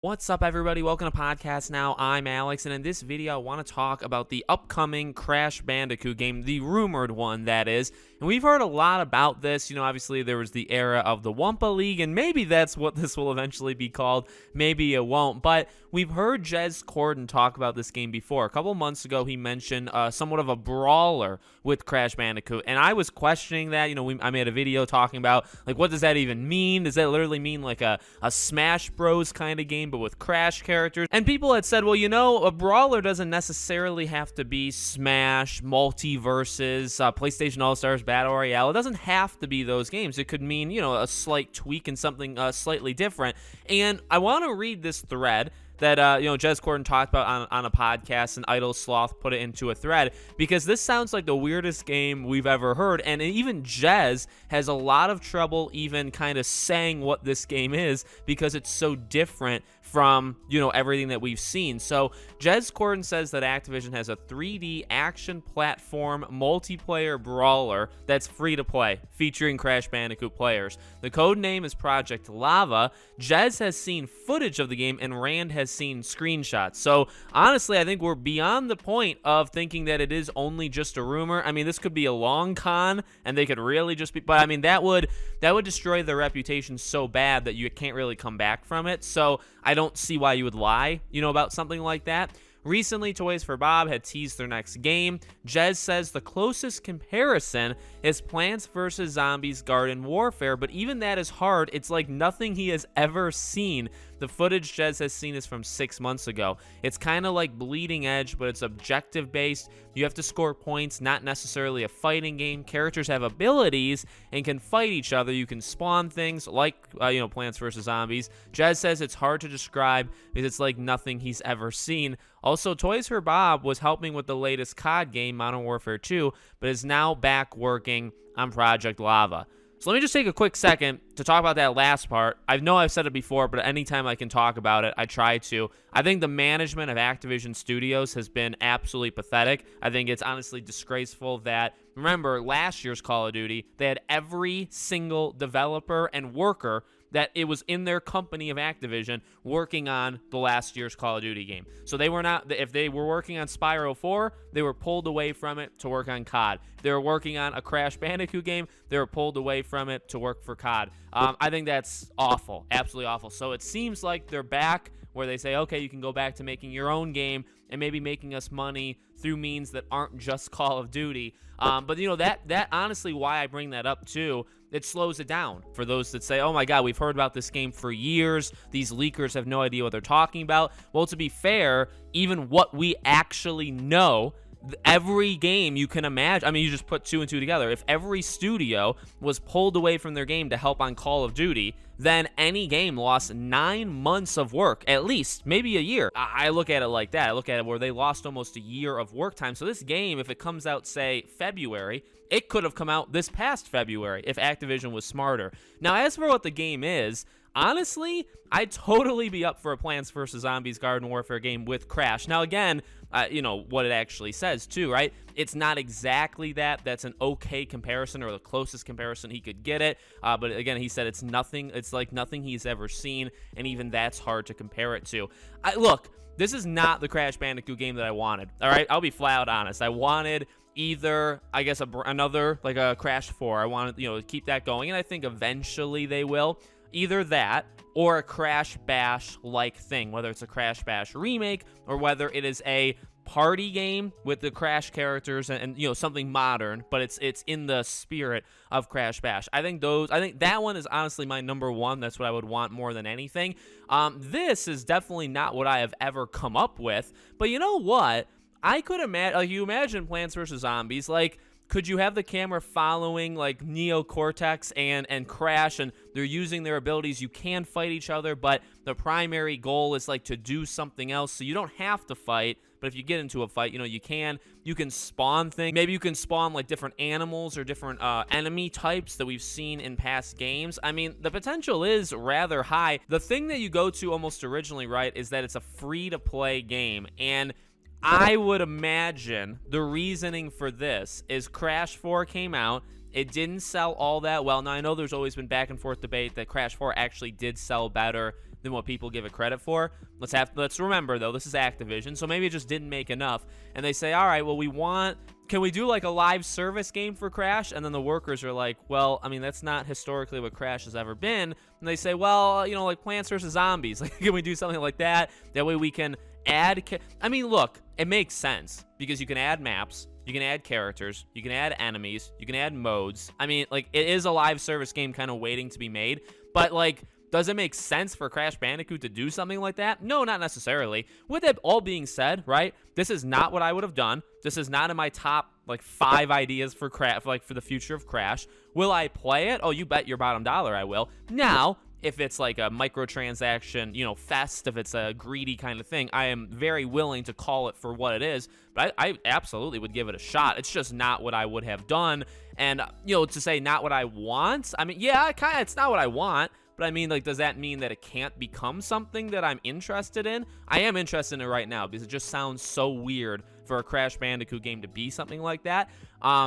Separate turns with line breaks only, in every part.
What's up, everybody? Welcome to Podcast Now. I'm Alex, and in this video, I want to talk about the upcoming Crash Bandicoot game, the rumored one, that is. And we've heard a lot about this. You know, obviously, there was the era of the Wumpa League, and maybe that's what this will eventually be called. Maybe it won't. But we've heard Jez Corden talk about this game before. A couple months ago, he mentioned somewhat of a brawler with Crash Bandicoot, and I was questioning that. You know, I made a video talking about, like, what does that even mean? Does that literally mean, like, a Smash Bros. Kind of game, but with Crash characters? And people had said, well, you know, a brawler doesn't necessarily have to be Smash, Multiverses, PlayStation All-Stars, Battle Royale. It doesn't have to be those games. It could mean, you know, a slight tweak and something slightly different. And I want to read this thread that, Jez Corden talked about on a podcast, and Idle Sloth put it into a thread, because this sounds like the weirdest game we've ever heard, and even Jez has a lot of trouble even kind of saying what this game is, because it's so different from, you know, everything that we've seen. So Jez Corden says that Activision has a 3D action platform multiplayer brawler that's free to play, featuring Crash Bandicoot players. The code name is Project Lava. Jez has seen footage of the game, and Rand has seen screenshots. So honestly, I think we're beyond the point of thinking that it is only just a rumor. I mean, this could be a long con, and they could really just be, but I mean, that would destroy their reputation so bad that you can't really come back from it. So I don't see why you would lie, you know, about something like that. Recently, Toys for Bob had teased their next game. Jez says the closest comparison is Plants vs. Zombies Garden Warfare, but even that is hard. It's like nothing he has ever seen. The footage Jez has seen is from 6 months ago. It's kind of like Bleeding Edge, but it's objective-based. You have to score points, not necessarily a fighting game. Characters have abilities and can fight each other. You can spawn things like, Plants vs. Zombies. Jez says it's hard to describe because it's like nothing he's ever seen. Also, Toys for Bob was helping with the latest COD game, Modern Warfare 2, but is now back working on Project Lava. So let me just take a quick second to talk about that last part. I know I've said it before, but anytime I can talk about it, I try to. I think the management of Activision Studios has been absolutely pathetic. I think it's honestly disgraceful that, remember, last year's Call of Duty, they had every single developer and worker that it was in their company of Activision working on the last year's Call of Duty game. So they were not, if they were working on Spyro 4, they were pulled away from it to work on COD. If they were working on a Crash Bandicoot game, they were pulled away from it to work for COD. I think that's awful, absolutely awful. So it seems like they're back where they say, okay, you can go back to making your own game and maybe making us money through means that aren't just Call of Duty. But, you know, that honestly why I bring that up, too. It slows it down for those that say, oh my God, we've heard about this game for years. These leakers have no idea what they're talking about. Well, to be fair, even what we actually know, every game you can imagine, I mean, you just put two and two together. If every studio was pulled away from their game to help on Call of Duty, then any game lost 9 months of work, at least, maybe a year. I look at it like that. I look at it where they lost almost a year of work time. So this game, if it comes out, say, February, it could have come out this past February if Activision was smarter. Now, as for what the game is, honestly, I'd totally be up for a Plants vs. Zombies Garden Warfare game with Crash. Now, again, what it actually says, too, right? It's not exactly that. That's an okay comparison, or the closest comparison he could get it. But again, he said it's nothing. It's like nothing he's ever seen, and even that's hard to compare it to. Look, this is not the Crash Bandicoot game that I wanted, all right? I'll be flat out honest. I wanted either, I guess, another, like a Crash 4. I wanted, to keep that going, and I think eventually they will. Either that or a Crash Bash-like thing, whether it's a Crash Bash remake or whether it is a party game with the Crash characters and something modern, but it's in the spirit of Crash Bash. I think that one is honestly my number one. That's what I would want more than anything. This is definitely not what I have ever come up with, but you know what? I could imagine, like, you imagine Plants vs. Zombies, like, could you have the camera following, like, Neo Cortex and Crash, and they're using their abilities? You can fight each other, but the primary goal is, like, to do something else, so you don't have to fight. But if you get into a fight, you can spawn things. Maybe you can spawn, like, different animals or different enemy types that we've seen in past games. I mean, the potential is rather high. The thing that you go to almost originally, right, is that it's a free-to-play game, and I would imagine the reasoning for this is Crash 4 came out. It didn't sell all that well. Now, I know there's always been back and forth debate that Crash 4 actually did sell better than what people give it credit for. Let's remember though, this is Activision, so maybe it just didn't make enough, and they say, all right, well, can we do like a live service game for Crash? And then the workers are like, well, I mean, that's not historically what Crash has ever been. And they say, well, you know, like Plants vs. Zombies. Like, can we do something like that? That way we can add... I mean, look, it makes sense because you can add maps, you can add characters, you can add enemies, you can add modes. I mean, like, it is a live service game kind of waiting to be made. But, like... does it make sense for Crash Bandicoot to do something like that? No, not necessarily. With it all being said, right, this is not what I would have done. This is not in my top, like, 5 ideas for Crash, like, for the future of Crash. Will I play it? Oh, you bet your bottom dollar I will. Now, if it's like a microtransaction, you know, fest, if it's a greedy kind of thing, I am very willing to call it for what it is. But I absolutely would give it a shot. It's just not what I would have done. And, you know, to say not what I want, I mean, yeah, it's not what I want. But I mean, like, does that mean that it can't become something that I'm interested in? I am interested in it right now because it just sounds so weird for a Crash Bandicoot game to be something like that.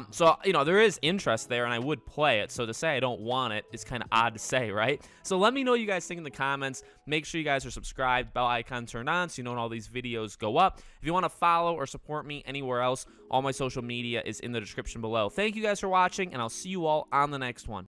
So, you know, there is interest there, and I would play it. So to say I don't want it is kind of odd to say, right? So let me know what you guys think in the comments. Make sure you guys are subscribed, bell icon turned on so you know when all these videos go up. If you want to follow or support me anywhere else, all my social media is in the description below. Thank you guys for watching, and I'll see you all on the next one.